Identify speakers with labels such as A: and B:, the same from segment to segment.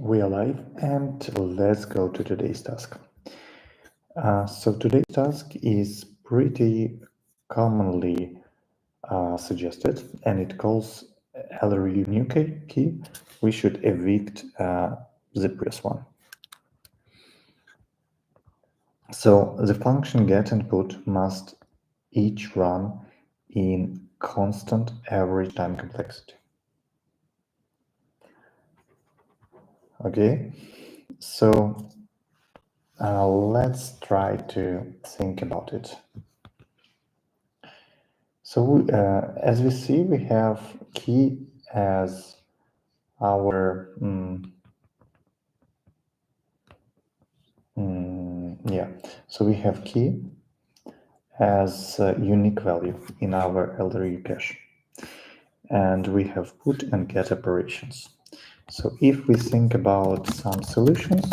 A: We are live, and let's go to today's task. So today's task is pretty commonly suggested, and it calls LRU new key. We should evict the previous one. So the function get and put must each run in constant average time complexity. Okay, so let's try to think about it. So as we see, we have key as our So we have key as a unique value in our LRU cache, and we have put and get operations. So if we think about some solutions,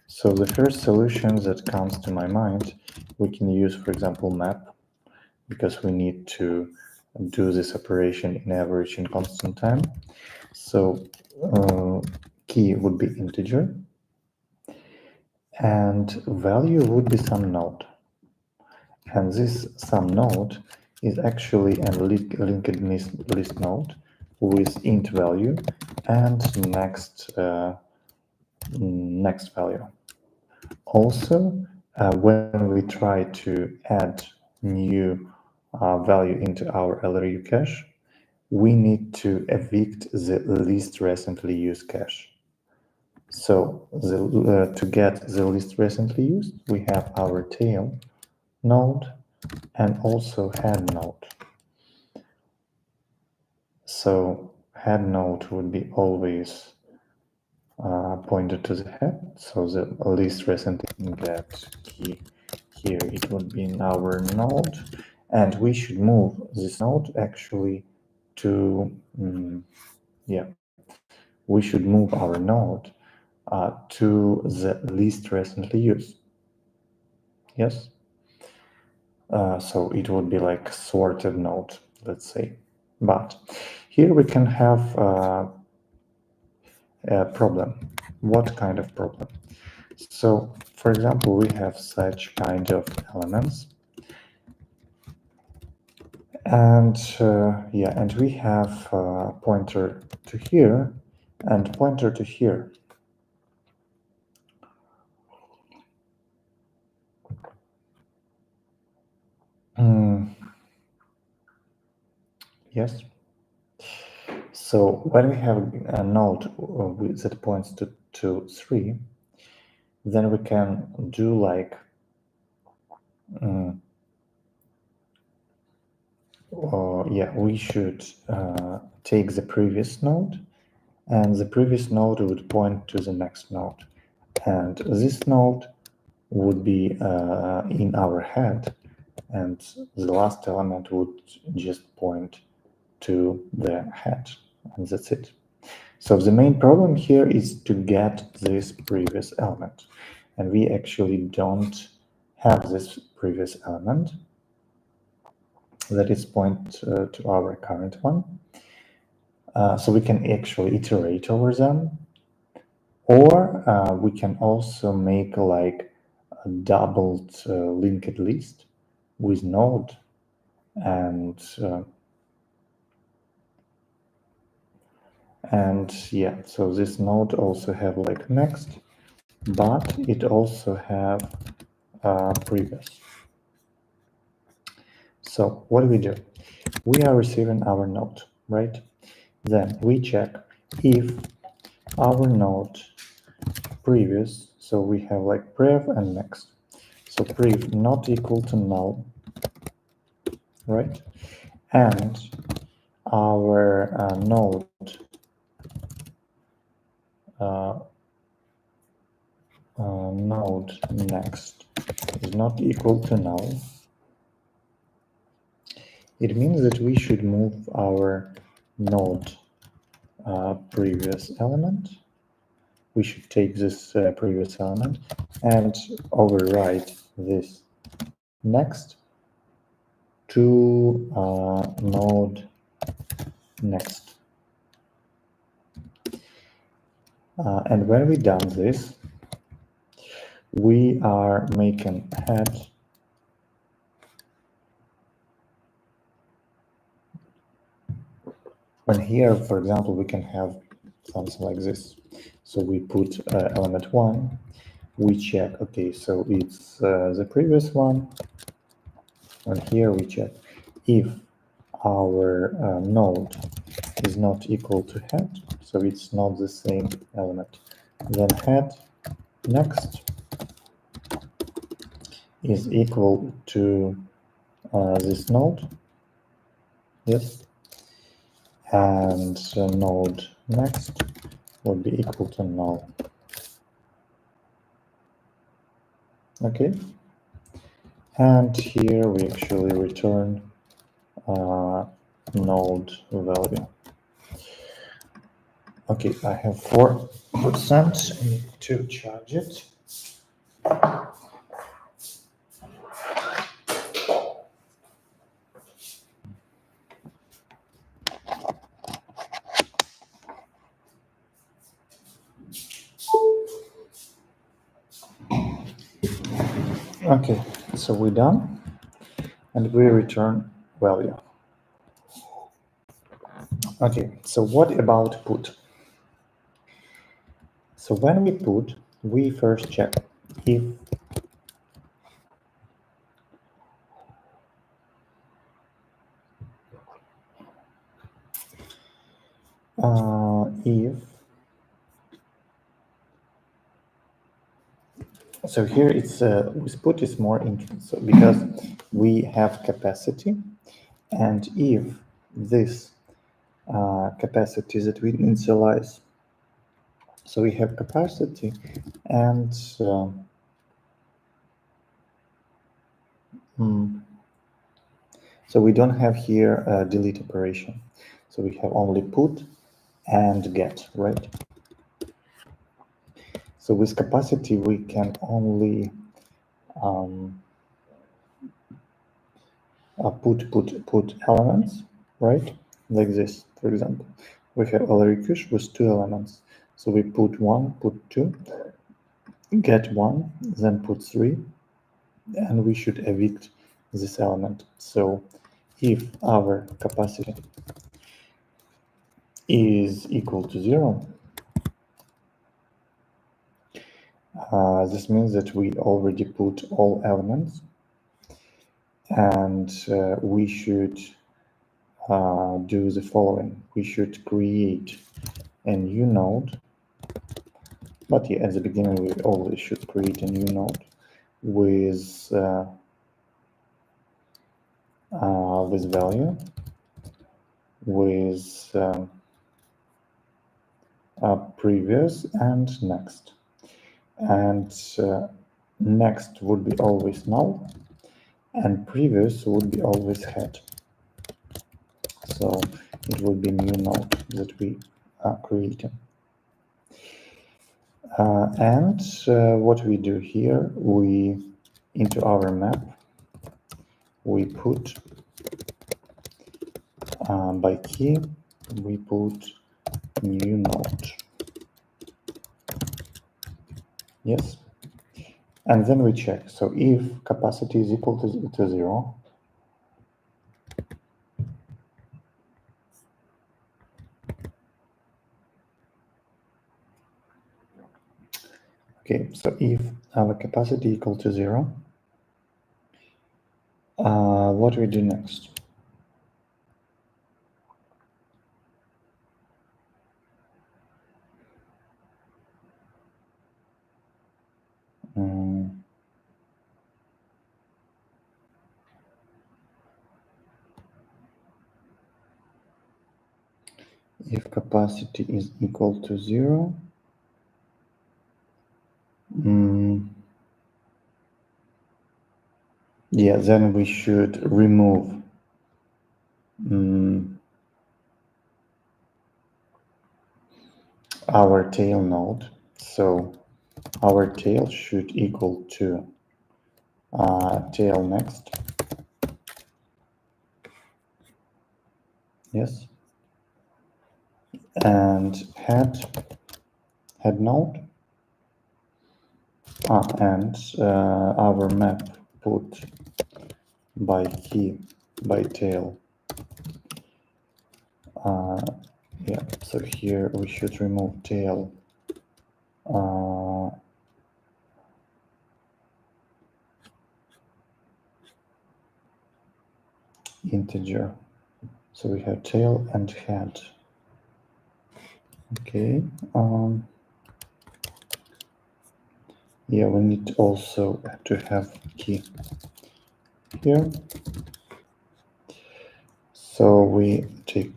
A: so the first solution that comes to my mind, we can use, for example, map, because we need to do this operation in average in constant time. So key would be integer, and value would be some node. And this some node is actually a linked list node with int value and next value. Also, when we try to add new value into our LRU cache, we need to evict the least recently used cache. So to get the least recently used, we have our tail node and also head node. So head node would be always pointed to the head. So the least recently get key here, it would be in our node, and we should move this node actually to we should move our node to the least recently used. Yes. So it would be like sorted node, let's say. But here we can have a problem. What kind of problem? So, for example, we have such kind of elements, and and we have pointer to here and pointer to here. Yes. So when we have a node that points to 3, then we can do like we should take the previous node, and the previous node would point to the next node, and this node would be in our head, and the last element would just point to the head, and that's it. So the main problem here is to get this previous element, and we actually don't have this previous element that is point to our current one. So we can actually iterate over them, or we can also make like a doubled linked list with node, and so this node also have like next, but it also have previous. So what do? We are receiving our node, right? Then we check if our node previous, so we have like prev and next. So prev not equal to null, right? And our node node next is not equal to null. It means that we should move our node previous element. We should take this previous element and overwrite this next to node next. And when we done this, we are making head when here, for example, we can have something like this. So we put element 1, we check, okay, so it's the previous one, and here we check if our node is not equal to head, so it's not the same element, then head next is equal to this node, yes, and node next would be equal to null. Okay, and here we actually return node value. Okay, I have 4%. I need to charge it. Okay, so we're done, and we return value. Okay, so what about put? So when we put, we first check if so here it's with put is more interesting, so because we have capacity, and if this capacity that we initialize, so we have capacity, and so we don't have here a delete operation, so we have only put and get, right? So with capacity we can only put elements, right? Like this, for example. We have LRU Cache with 2 elements. So we put 1, put 2, get 1, then put 3, and we should evict this element. So if our capacity is equal to 0, this means that we already put all elements, and we should do the following. We should create a new node, but yeah, at the beginning we always should create a new node with value, with previous and next, and next would be always null, and previous would be always head. So it will be new node that we are creating. And what we do here, we into our map we put by key we put new node, yes, and then we check. So if capacity is equal to 0, okay, so if our capacity equal to 0, what we do next? If capacity is equal to 0, yeah, then we should remove our tail node. So our tail should equal to tail next, yes, and head head node. And our map put by key by tail. Yeah, so here we should remove tail integer. So we have tail and head. Okay. Yeah, we need also to have key here. So we take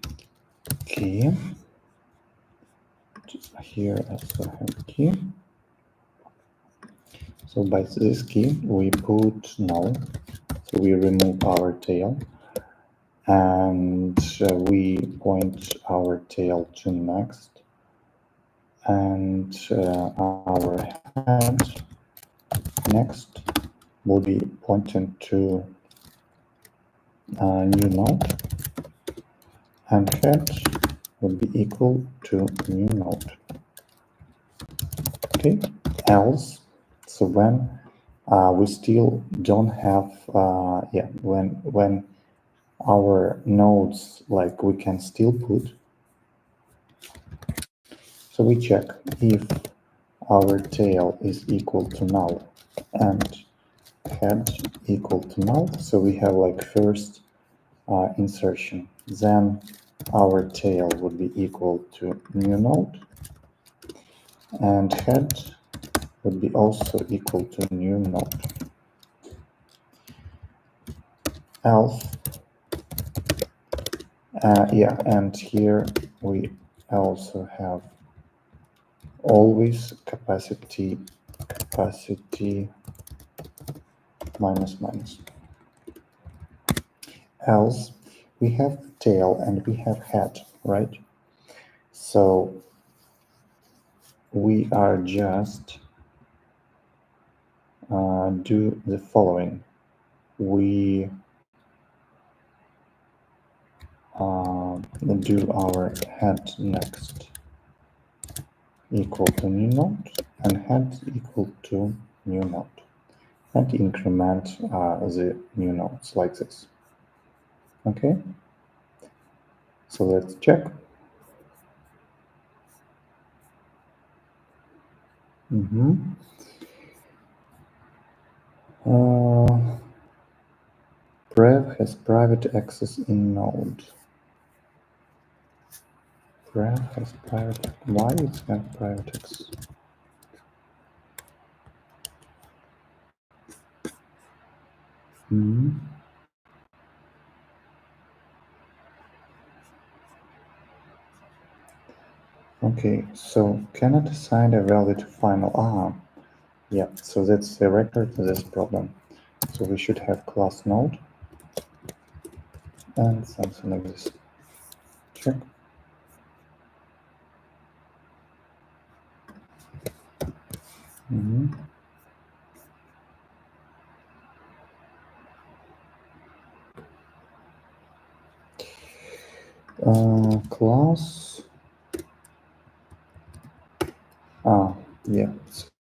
A: key. Here also have key. So by this key we put null. So we remove our tail. And we point our tail to next, and our head next will be pointing to a new node, and head will be equal to new node. Okay, else, so when we still don't have, when our nodes, like, we can still put. So we check if our tail is equal to null and head equal to null. So we have like first insertion. Then our tail would be equal to new node, and head would be also equal to new node. Else, yeah, and here we also have always capacity minus minus. Else, we have tail and we have head, right? So we are just do the following. We do our head next equal to new node and head equal to new node, and increment the new nodes like this. Okay, so let's check. Prev has private access in node. Prev has private. Why it's have private access? Okay, so cannot assign a value to final. Yeah, so that's the record to this problem. So we should have class node and something like this. Check. Class. Yeah,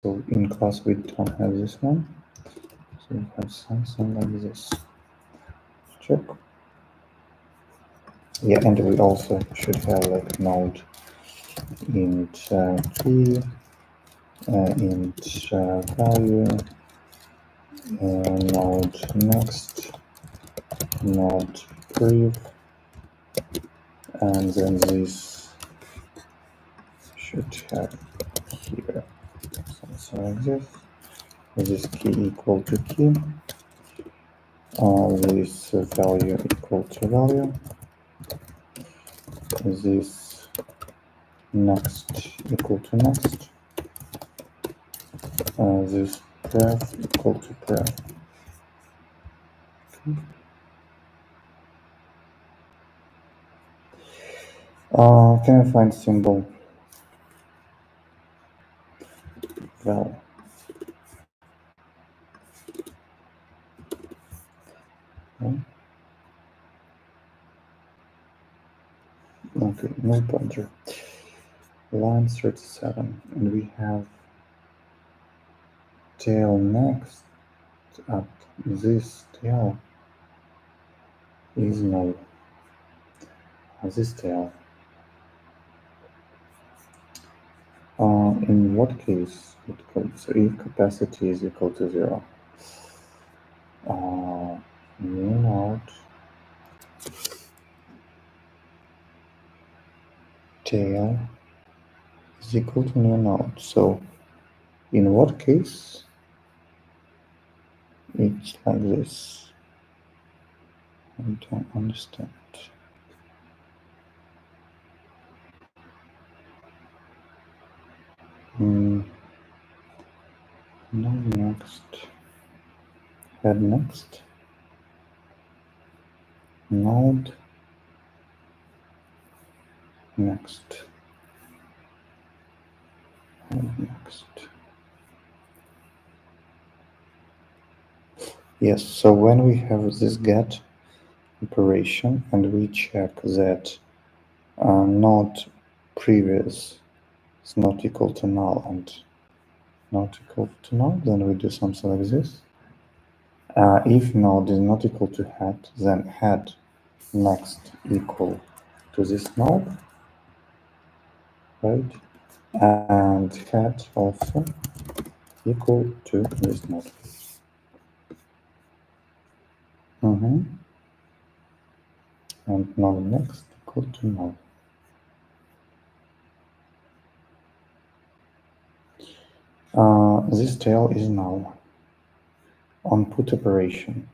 A: so in class we don't have this one. So we have something like this. Check. Yeah, and we also should have like node int key, int value, node next, node prev, and then this should have here something like this. This key equal to key, this value equal to value, this next equal to next, this prev equal to prev. Can I find symbol val? Okay, no pointer. line 37, and we have tail next at this tail is null. This tail. In what case it comes? So if capacity is equal to 0, new node tail is equal to new node. So in what case it's like this? I don't understand. No, next. Head next. Node next. Head next. Yes, so when we have this get operation and we check that node previous is not equal to null and not equal to null, then we do something like this. If node is not equal to head, then head next equal to this node, right? And head also equal to this node. And node next equal to null. This tail is null on put operation.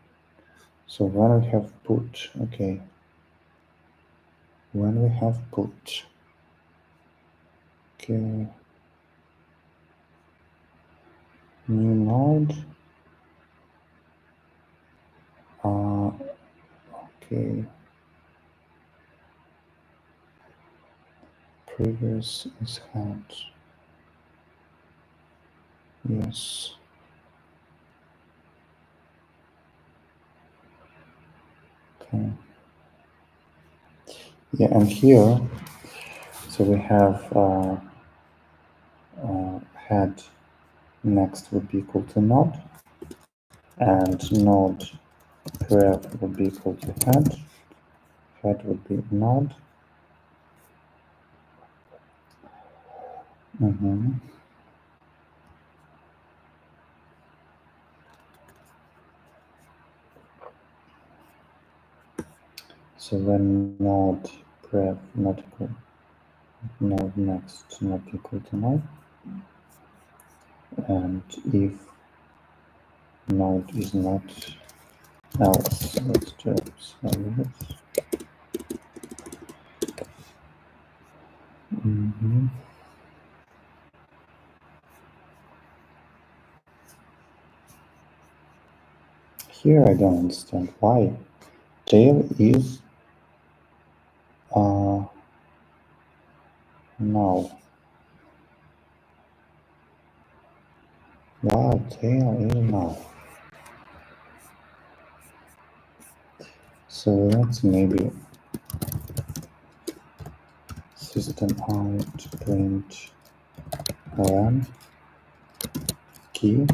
A: So when we have put, okay, when we have put, okay, new node, okay, previous is head, yes. Okay. Yeah, and here, so we have head next would be equal to node, and node pref would be equal to head. Head would be node. So when node pref not equal, node next not equal to null, and if node is not else, let's just have this. Here I don't understand why tail is null. Wow, tail is null. So let's maybe system out print run key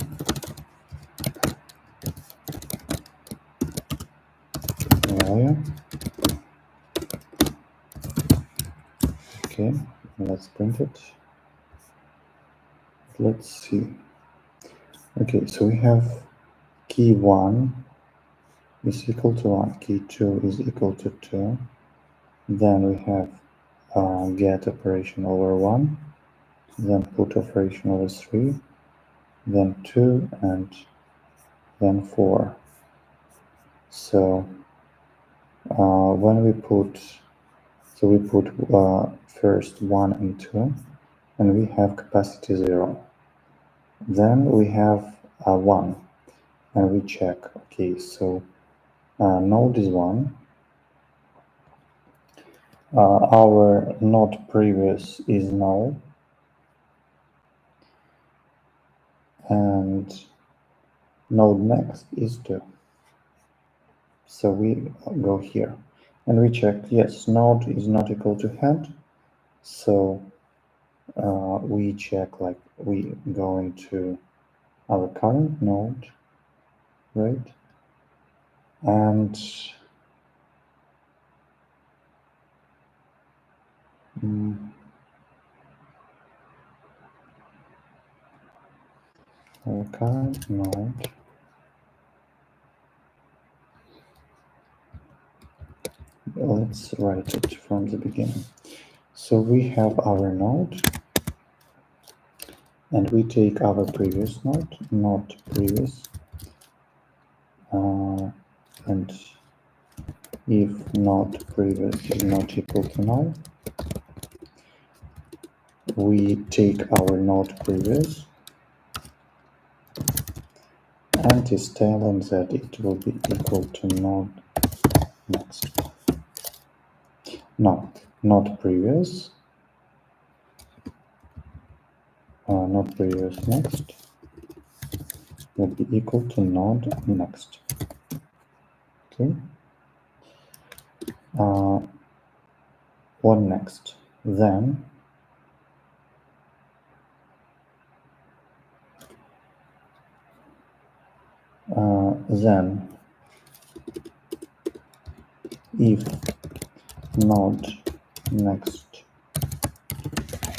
A: value. Okay, let's print it. Let's see. Okay, so we have key 1 is equal to 1, key 2 is equal to 2. Then we have get operation over 1, then put operation over 3, then 2, and then 4. So when we put, so we put first 1 and 2, and we have capacity 0. Then we have 1, and we check, okay, so node is 1, our node previous is null, and node next is 2. So we go here and we check, yes, node is not equal to head, so we check, like we go into our current node, right? And our current node, let's write it from the beginning. So we have our node, and we take our previous node, not previous, and if not previous is not equal to null, we take our node previous and is telling that it will be equal to node next. No, not previous, not previous next will be equal to node next. Okay. What next? Then if node next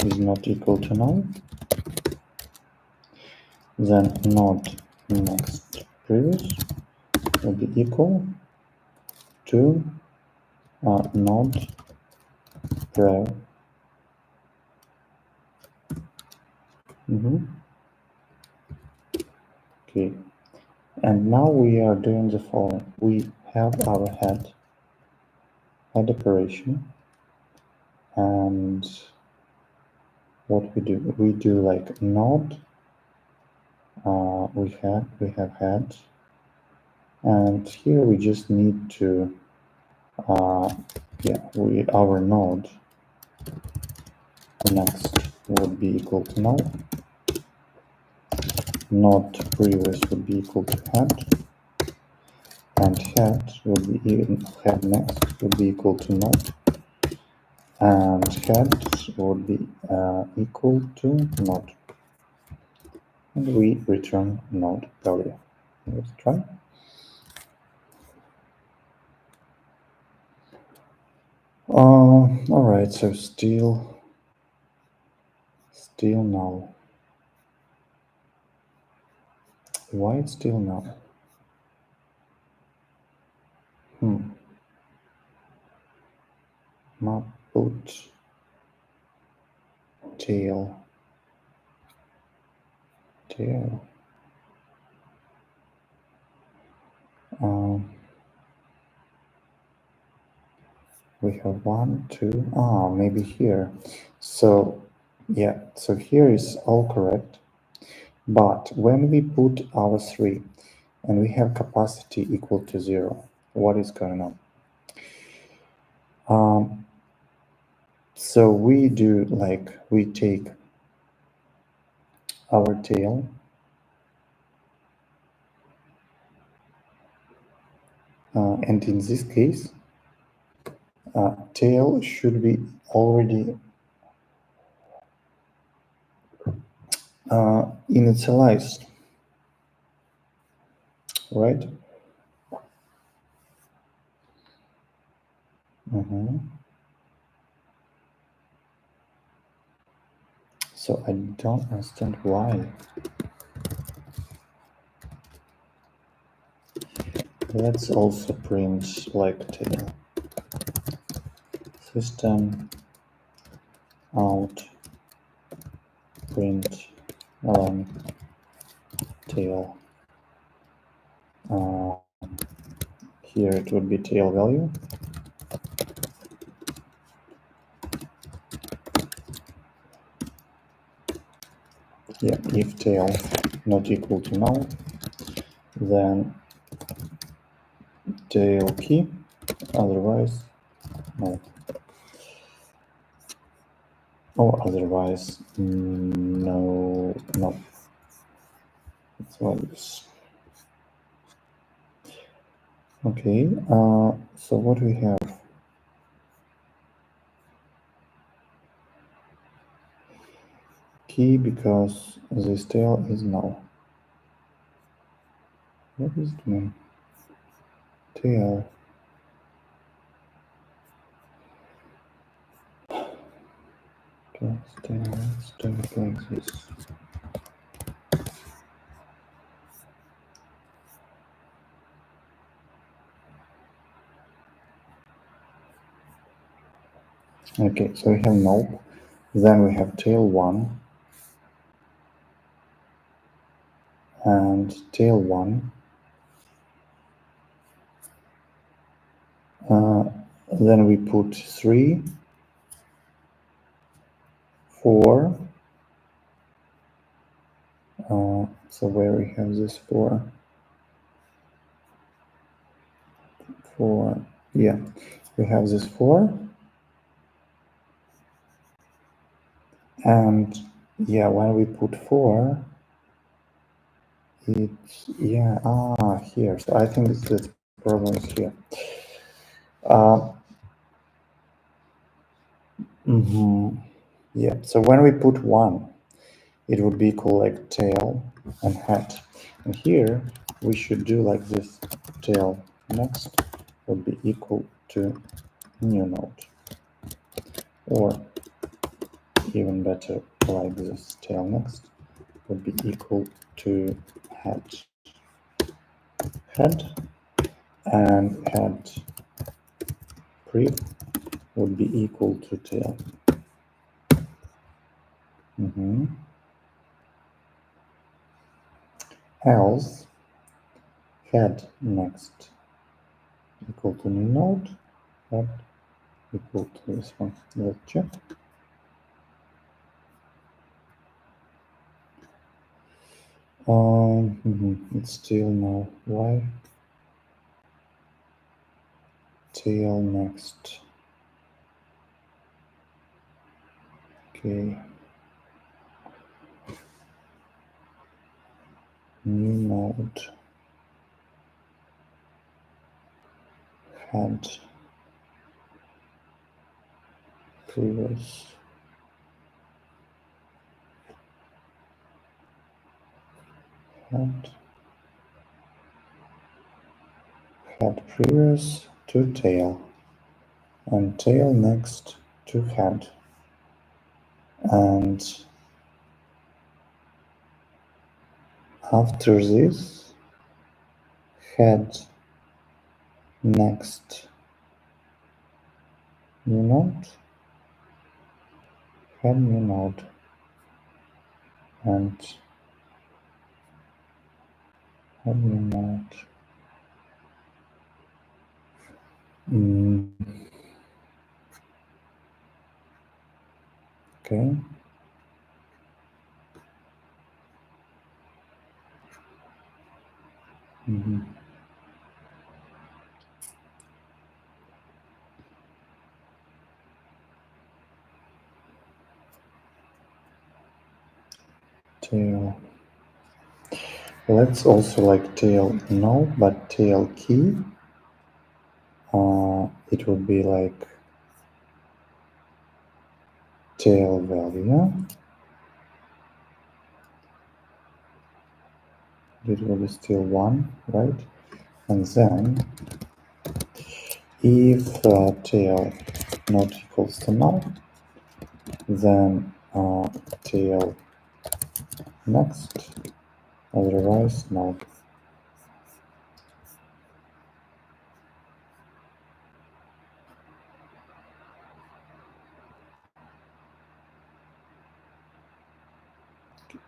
A: is not equal to null, then node next previous will be equal to node prior. Okay, and now we are doing the following. We have our head operation, and what we do like node. We have head, and here we just need to our node next would be equal to null. Node previous would be equal to head, and head next would be equal to node, and head would be equal to node, and we return node value. Let's try. All right, so still null. Why it's still null? Map put tail. We have 1, 2, maybe here. So yeah, so here is all correct. But when we put our 3 and we have capacity equal to 0, what is going on? So we do like, we take our tail, and in this case, tail should be already initialized, right? So I don't understand why. Let's also print like tail. System out print tail. Here it would be tail value. Yeah, if tail not equal to null, then tail key, otherwise no. Or otherwise no. It's like this. Okay, so what we have? key because this tail is null. What does it mean? Tail. Plus tail, let's do it like this. Okay, so we have null, then we have tail 1 and tail 1. Then we put 3, 4. So where we have this 4? 4, yeah, we have this 4. And yeah, when we put 4, it's, yeah, here. So I think the problem is here. Yeah, so when we put 1, it would be equal like tail and head. And here we should do like this: tail next would be equal to new node, or even better like this: tail next would be equal to head, and head prev would be equal to tail. Else head next equal to new node, head equal to this one. Let's check. It's still no. Why? Tail next. Okay. New node. Head. Previous. Head. Head previous to tail. And tail next to head. And after this, head next new node, head new node, and head new node. Okay. Tail. Let's also like tail no, but tail key. It would be like tail value. It will be still 1, right? And then if tail not equals to null, then tail next, otherwise null.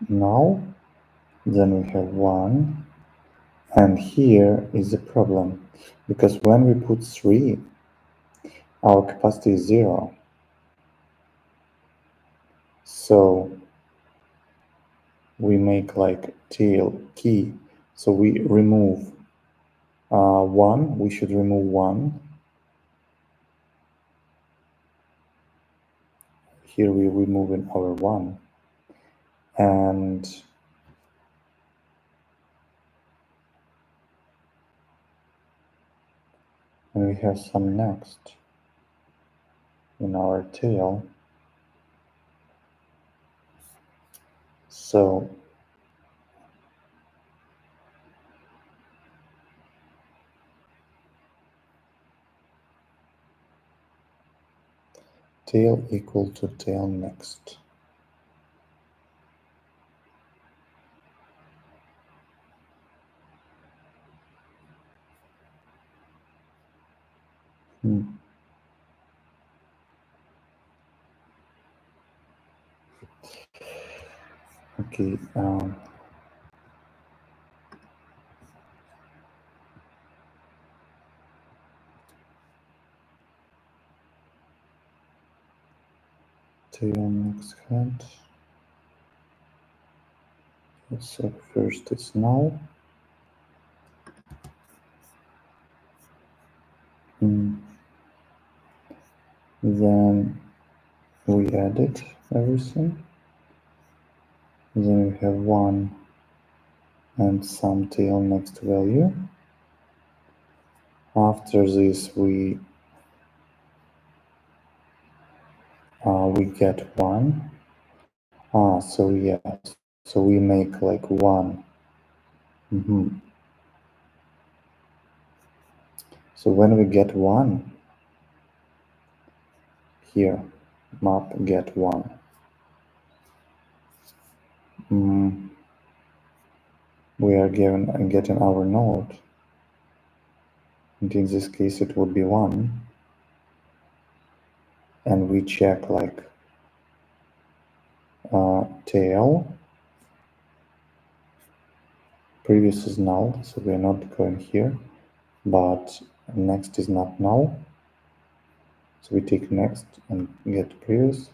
A: Now, then we have 1, and here is the problem, because when we put 3, our capacity is 0. So we make like tail key. So we remove 1, we should remove 1. Here we remove our 1. And we have some next in our tail. So tail equal to tail next. Okay. Tail next head. So first it's null. Then we edit everything. Then we have 1 and some tail next value. After this we get 1. So yes, so we make like 1. So when we get 1 here, map get 1. We are getting our node, and in this case it would be 1, and we check like tail. Previous is null, so we're not going here, but next is not null, so we take next and get previous.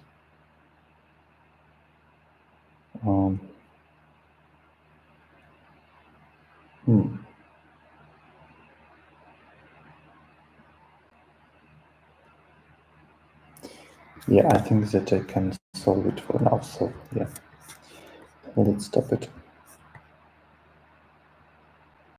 A: Yeah, I think that I can solve it for now, so yeah, let's stop it.